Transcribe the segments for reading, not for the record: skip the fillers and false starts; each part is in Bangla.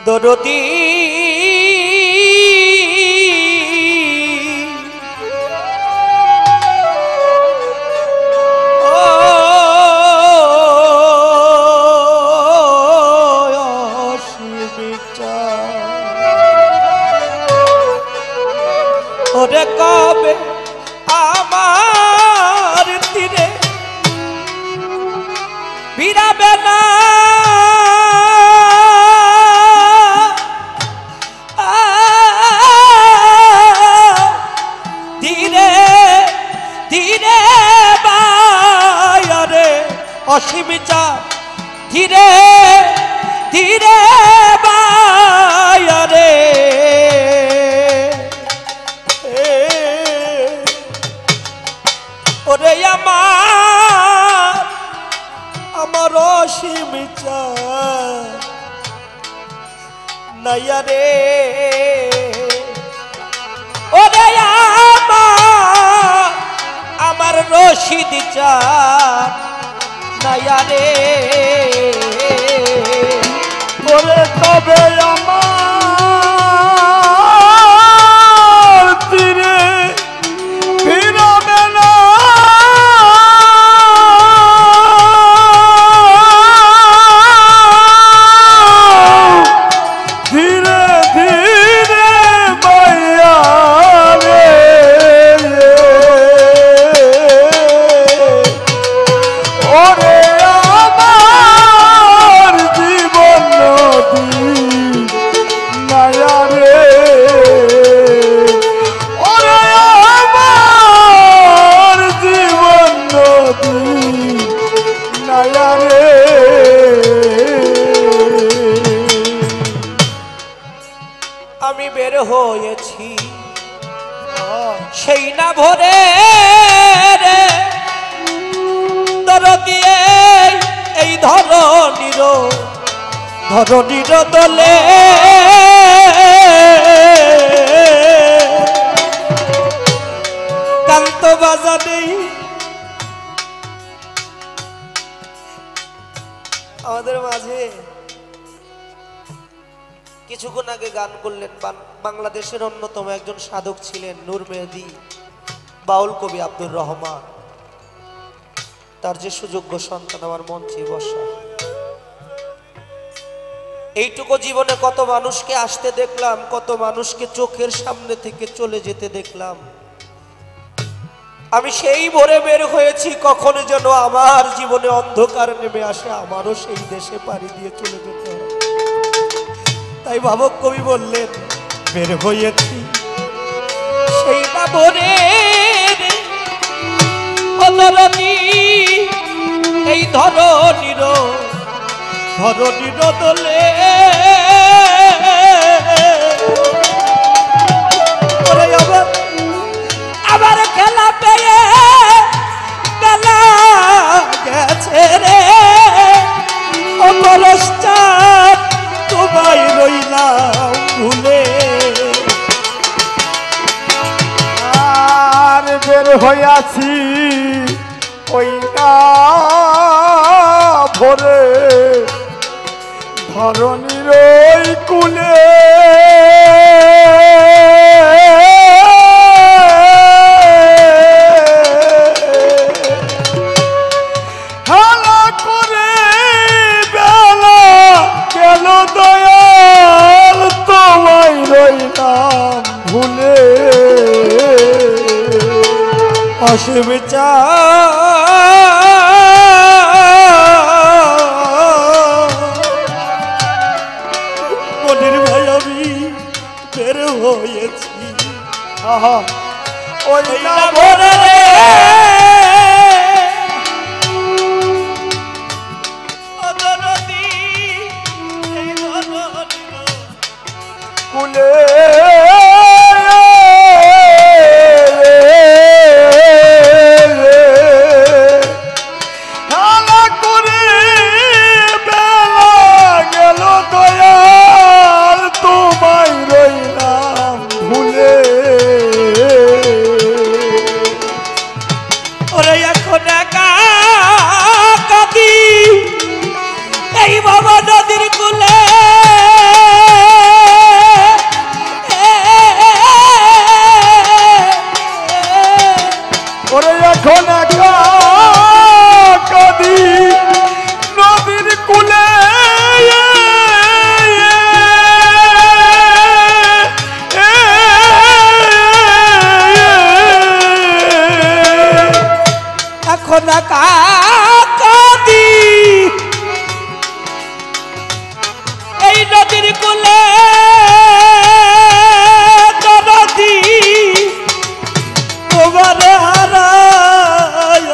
দরদি ওরে কবে আমার তীরে বিরাবে না ধীরে ধীরে বায়ারে অসীম চাপ ধীরে ধীরে বায়ারে ওরে আমার অসীম চাপ নাইয়া রে ওরে আমার রশিদ চাপ নাইয়া রে ওরে তবে আমার তীরে ফিরবে না ধীরে ধীরে বইয়া রে ওরে আমার জীবন নদী মায়া রে ওরে আমার জীবন নদী মায়া রে আমি বের হয়েছি সেই না ভোরে রে দরদি এই ধরনীর দলে কান্ত বাজানে আমাদের মাঝে কিছুক্ষণ আগে গান করলেন বাংলাদেশের অন্যতম একজন সাধক ছিলেন নূর মেহেদি বাউল কবি আব্দুর রহমান। তার যে সুযোগ্য সন্তান আমার মঞ্চে বসা, এইটুকু জীবনে কত মানুষকে আসতে দেখলাম, কত মানুষকে চোখের সামনে থেকে চলে যেতে দেখলাম। আমি সেই ভোরে বের হয়েছি কখনো যেন আমার জীবনে অন্ধকার নেমে আসে, আমারও সেই দেশে পাড়ি দিয়ে চলে যেতে হয়। তাই ভাবক কবি বললেন বের হয়েছি সেই না ভোরে এই ধরনীর দলে আবার খেলা পেয়ে বেলা গেছে রে অপরশ্চাৎ তোমায় রইলাম ভুলে। আর বের হইয়াছি ওই না ভোরে ধরণীর ওই কুলে হালা করে বেলা গেল দয়াল তোমায় রইলাম ভুলে। অসীম মনির ভাই আমি বের হয়েছি ওই না ভোরে কুলে এই বাবা নদীর কুলে নদীর কূলে নদী তোমারে হারায়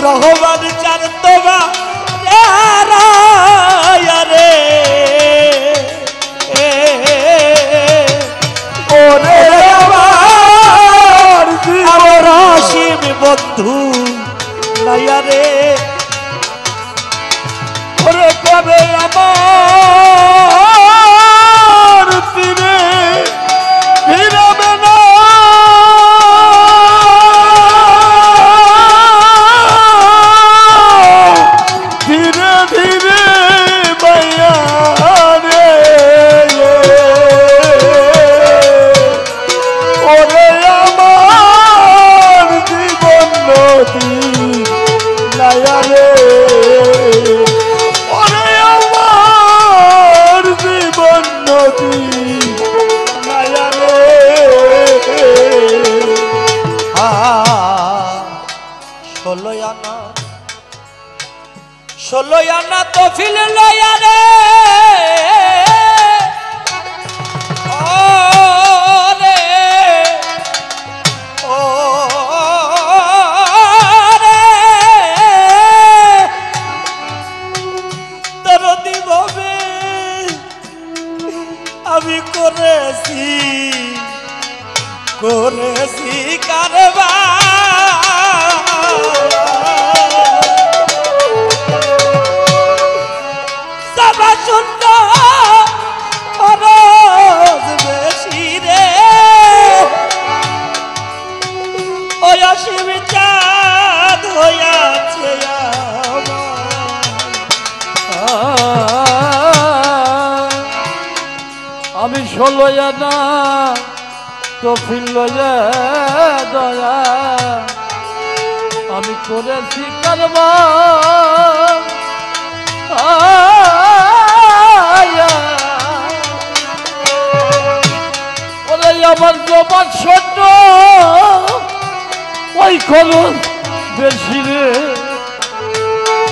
রহমান চার তোমারে হারায় রে ওরে আমার অসীম বন্ধু নাইয়া রে ওরে কবে আমার তীরে ফিরাবে না ধীরে ধীরে বাইয়া রে ওরে আমার জীবন নদী নাইয়া রে ওরে আমার জীবন নদী নাইয়া রে ষোলো আনা তো ফিল লয়া রে আমি করেছি কারবার সুন্দর বেশি রে ওই অসীম চাঁদ হইয়াছে আমি 16 আনা তো ফিরল দয়া আমি করেছি কারবার ওরে আমার জবান ছোট ওই খরচ বেশি রে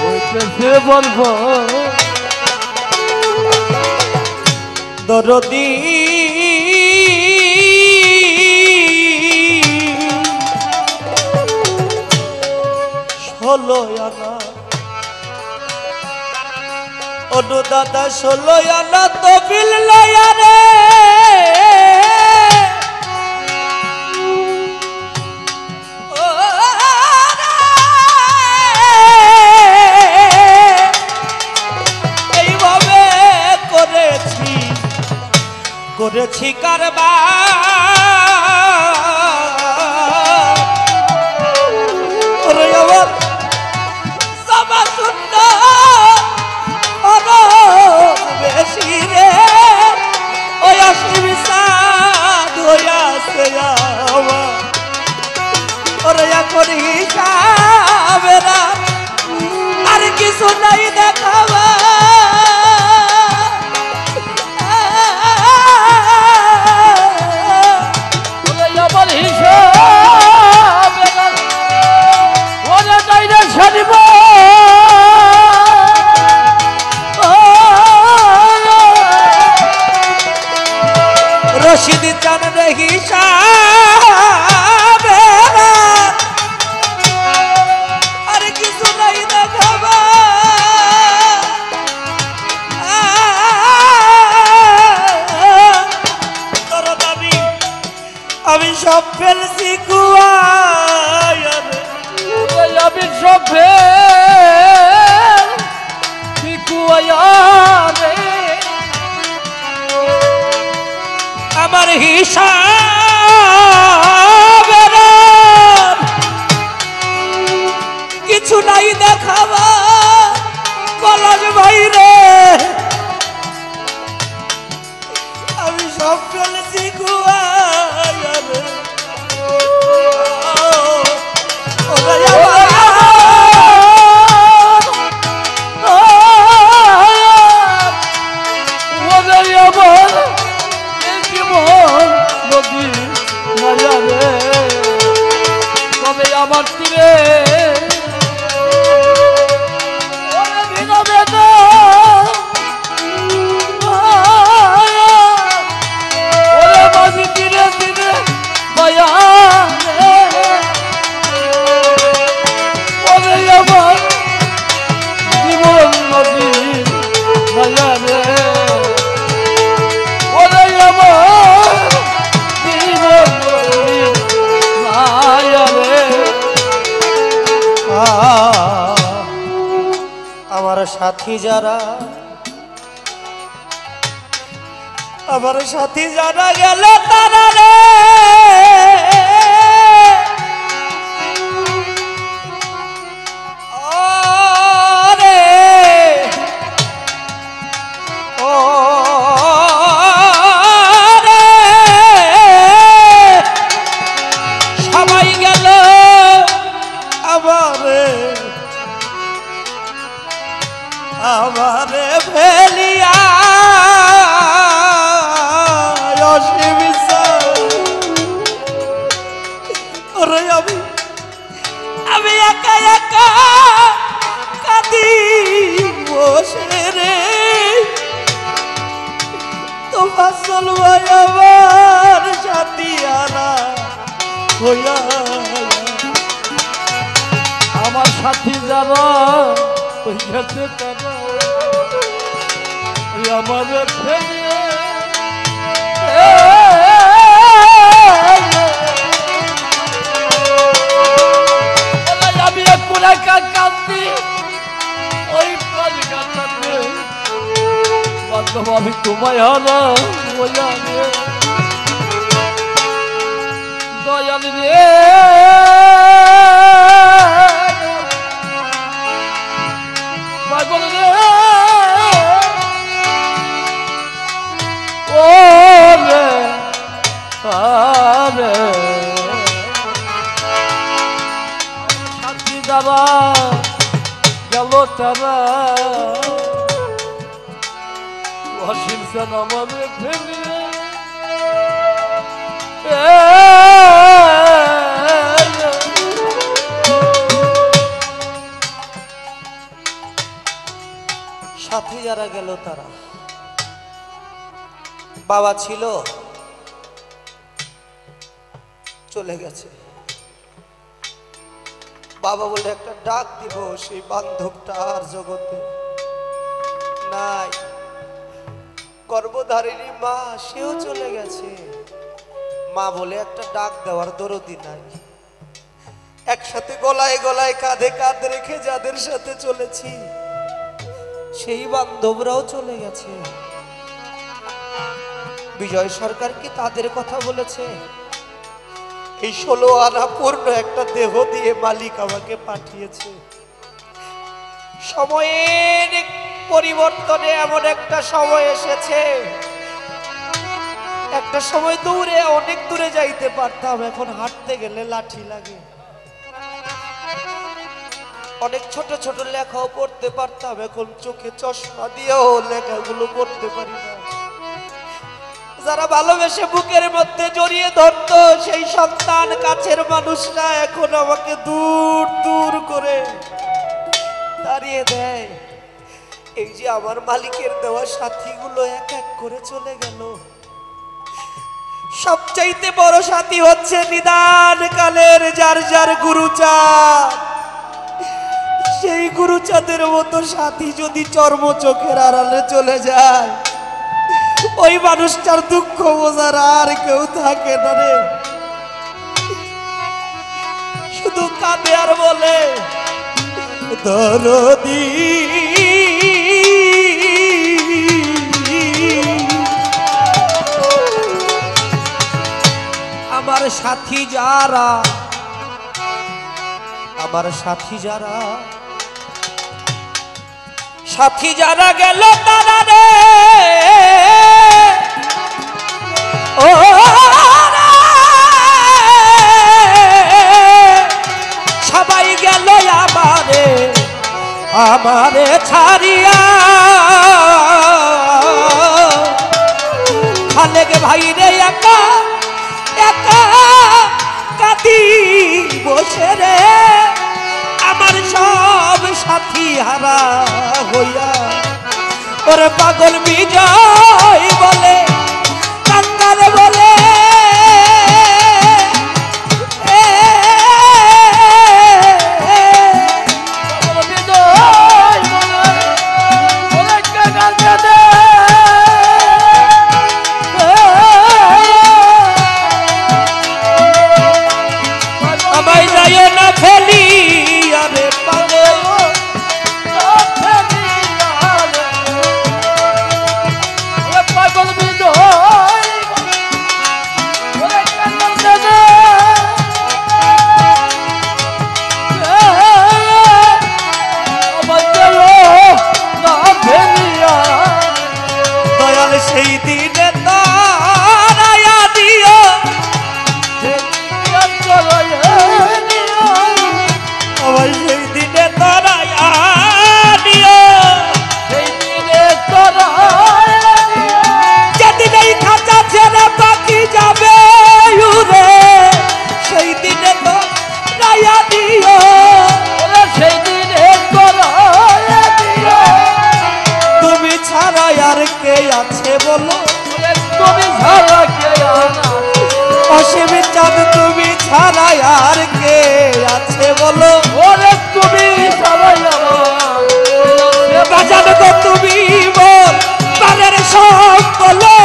ওইটাতে বলবো দরদি ষোলো আনা অনু দাদা 16 আনা তো বিল লয়া রে এইভাবে করেছি কারবার ওরে আমার সবা সুন্দর বেশি রে ওই অসীম সাদ হইয়াছে আমার ওরে এখন হিসাবে না আর কিছু নাই দেখাবা রশিদ চান রে হিসাবে আর কিছু নাই দেখাবা তোর দাবি আমি সব ফেলছি কুয়ায় আমি সব ফেলছি কুয়ায় আমার হিসাবের কিছু নাই দেখাবা পলাশ ভাই রে আমি সব ফেলেছি কুয়ায় আমার তীরে সাথী যারা, আমার সাথী যারা গেল তারা রে, আমারে ফেলিয়া আমি একা একা কাঁদি বসে রে, তোমার চলবাই আমার সাথী আলা হইয়া, আমার সাথী যারা ওই গেছে তারা ওই আমাদের ফেলে আমি এখন একা কাঁদছি ওই কলকাতাতে, বান্ধব আমি তোমায় হারা বইয়া রে দয়াল রে, পাগল রে ও রে আরে সাথী যারা গেল তারা অসীম সেন আমাদের ফেলিয়ে সাথী যারা গেল তারা, বাবা ছিল চলে গেছে, বাবা বলে একটা ডাক দিব, সেই বান্ধবটা আর জগতে নাই, গর্ভধারিণী মা সেও চলে গেছে, মা বলে একটা ডাক দেওয়ার দরদি নাই, একসাথে গলায় গলায় কাঁধে কাঁধ রেখে যাদের সাথে চলেছি সেই বান্ধবরাও চলে গেছে। বিজয় সরকার কি তাদের কথা বলেছে? এই 16 আনা পূর্ণ একটা দেহ দিয়ে মালিক আমাকে পাঠিয়েছে। সময়ের পরিবর্তনে এমন একটা সময় এসেছে, একটা সময় দূরে অনেক দূরে যাইতে পারতাম, এখন হাঁটতে গেলে লাঠি লাগে। অনেক ছোট ছোট লেখাও পড়তে পারতাম, এখন চোখে চশমা দিয়েও লেখাগুলো পড়তে পারি না। যারা ভালোবেসে বুকের মধ্যে জড়িয়ে ধরতো সেই সন্তান কাছের মানুষরা এখন আমাকে দূর দূর করে দাঁড়িয়ে দেয়। এই যে আমার মালিকের দেওয়া সাথীগুলো এক এক করে চলে গেল। সবচাইতে বড় সাথী হচ্ছে নিদান কালের যার যার গুরুচাঁদ। সেই গুরুচাঁদের মতো সাথী যদি চর্ম চোখের আড়ালে চলে যায়, ওই মানুষটার দুঃখ বোঝার আর কেউ থাকে না রে। শুধু কাঁদে আর বলে দরদি আমার সাথী যারা, আমার সাথী যারা, সাথী যারা গেল তারা রে ও সবাই গেল আমারে আমারে ছাড়িয়া। খালেক ভাই রে একা একা কাঁদি বসে রে, আমার সব সাথী হারা হইয়া। ওরে পাগল বিজয় বলে কান্দারে বলে আমায় যায় না ফেলি, আরে পাগল সেই দিনে তারায়া দিও আমায় সেই দিনে তারায়া দিও যেদিন এই খাঁচা ছেড়ে পাখি যাবে উড়ে সেই দিনে তারায়া দিও তুমি ছাড়া আর কে আছে বলো অসীম চাঁদ তুমি ছাড়া আর কে আছে বলো বাজান গো তুমি বল পারের সব বলো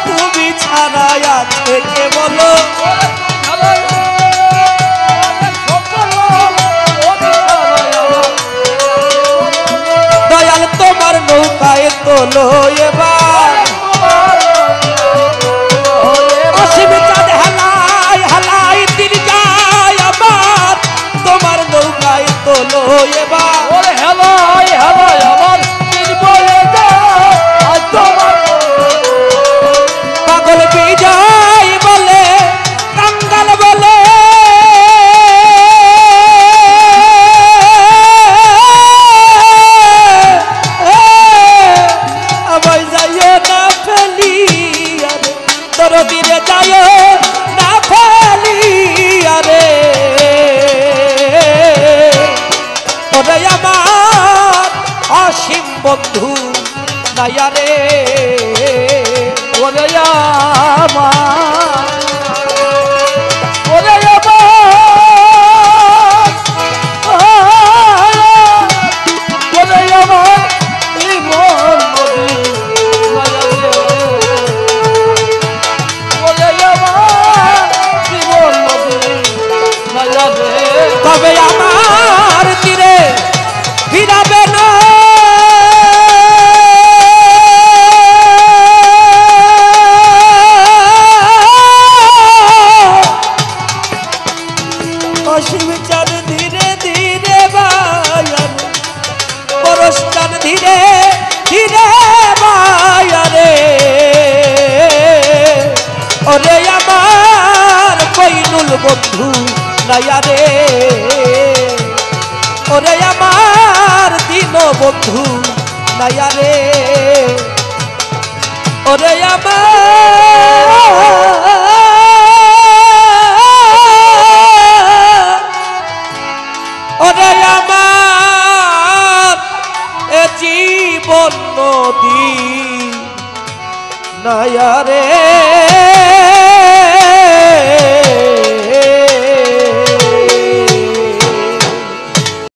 তুমি ছাড়া আছে কে বলো দয়াল তোমার নৌকায় তোলো এবার অসীম চাঁদ হালাই হালাই দিন যায় আবার তোমার নৌকায় তোলো এবার পাগল বিজয় বলে কাঙ্গাল বলে আমায় যাইও না ফেলিয়া রে দরদিরে যাইও না ফেলিয়া রে ওরে আমার অসীম বন্ধু নাইয়া রে ওরে আমার তবে আমার তীরে ফিরাবে না অসীম চাঁদ ধীরে ধীরে বায়ান পরশ চাঁদ ধীরে ধীরে বায়ারে ওরে আমার কইনুল বন্ধু নাইয়া রে ওরে আমার দিন বন্ধু নাইয়া রে ওরে ওরে আমার এ জীবন নদী নাইয়া রে